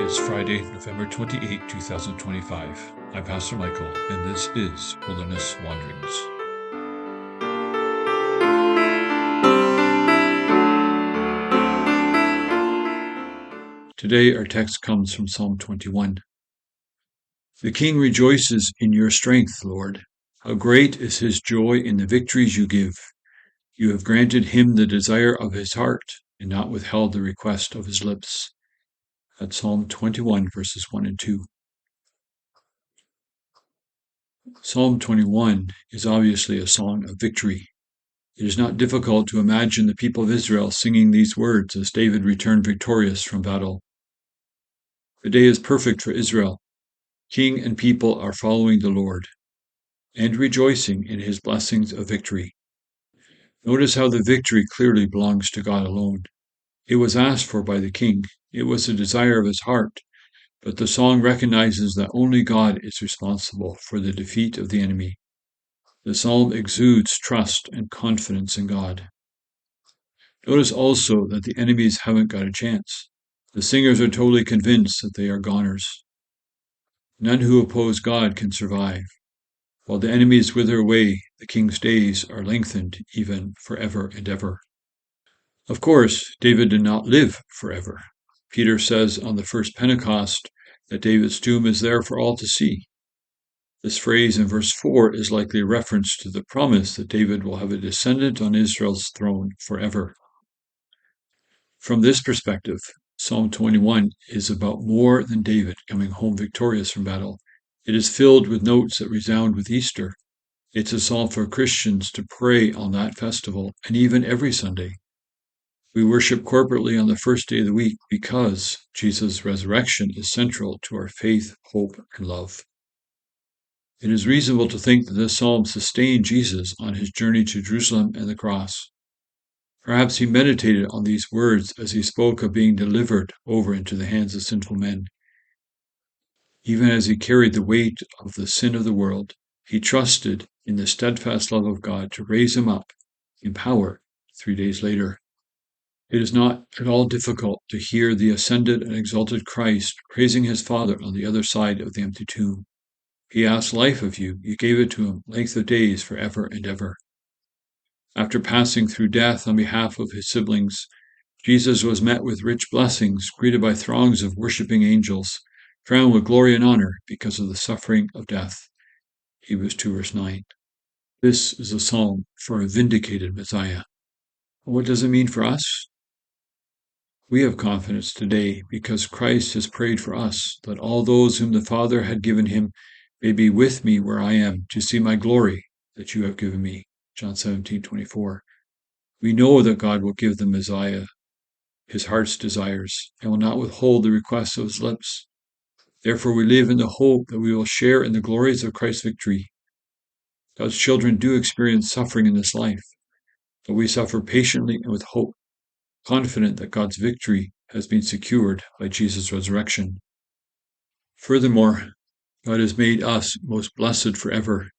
is Friday, November 28, 2025. I'm Pastor Michael, and this is Wilderness Wanderings. Today our text comes from Psalm 21. The king rejoices in your strength, Lord. How great is his joy in the victories you give. You have granted him the desire of his heart, and not withheld the request of his lips. That's Psalm 21, verses 1 and 2. Psalm 21 is obviously a song of victory. It is not difficult to imagine the people of Israel singing these words as David returned victorious from battle. The day is perfect for Israel. King and people are following the Lord and rejoicing in his blessings of victory. Notice how the victory clearly belongs to God alone. It was asked for by the king. It was the desire of his heart. But the song recognizes that only God is responsible for the defeat of the enemy. The psalm exudes trust and confidence in God. Notice also that the enemies haven't got a chance. The singers are totally convinced that they are goners. None who oppose God can survive. While the enemies wither away, the king's days are lengthened even forever and ever. Of course, David did not live forever. Peter says on the first Pentecost that David's tomb is there for all to see. This phrase in verse 4 is likely a reference to the promise that David will have a descendant on Israel's throne forever. From this perspective, Psalm 21 is about more than David coming home victorious from battle. It is filled with notes that resound with Easter. It's a psalm for Christians to pray on that festival and even every Sunday. We worship corporately on the first day of the week because Jesus' resurrection is central to our faith, hope, and love. It is reasonable to think that this psalm sustained Jesus on his journey to Jerusalem and the cross. Perhaps he meditated on these words as he spoke of being delivered over into the hands of sinful men. Even as he carried the weight of the sin of the world, he trusted in the steadfast love of God to raise him up in power 3 days later. It is not at all difficult to hear the ascended and exalted Christ praising his Father on the other side of the empty tomb. He asked life of you. You gave it to him, length of days forever and ever. After passing through death on behalf of his siblings, Jesus was met with rich blessings, greeted by throngs of worshiping angels, crowned with glory and honor because of the suffering of death. Hebrews 2 verse 9. This is a psalm for a vindicated Messiah. What does it mean for us? We have confidence today because Christ has prayed for us, that all those whom the Father had given him may be with me where I am, to see my glory that you have given me. John 17:24. We know that God will give the Messiah his heart's desires and will not withhold the requests of his lips. Therefore we live in the hope that we will share in the glories of Christ's victory. God's children do experience suffering in this life, but we suffer patiently and with hope, confident that God's victory has been secured by Jesus' resurrection. Furthermore, God has made us most blessed forever,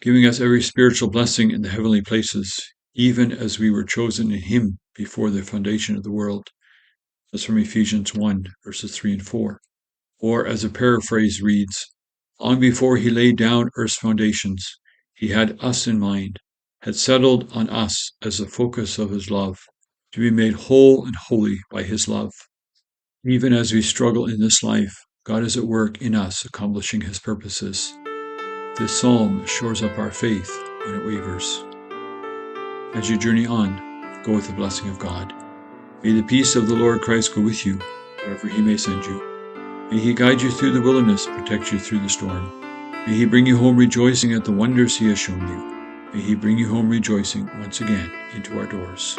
giving us every spiritual blessing in the heavenly places, even as we were chosen in him before the foundation of the world. That's from Ephesians 1, verses 3 and 4. Or, as a paraphrase reads, long before he laid down earth's foundations, he had us in mind, had settled on us as the focus of his love, to be made whole and holy by his love. Even as we struggle in this life, God is at work in us, accomplishing his purposes. This psalm shores up our faith when it wavers. As you journey on, go with the blessing of God. May the peace of the Lord Christ go with you, wherever he may send you. May he guide you through the wilderness, protect you through the storm. May he bring you home rejoicing at the wonders he has shown you. May he bring you home rejoicing once again into our doors.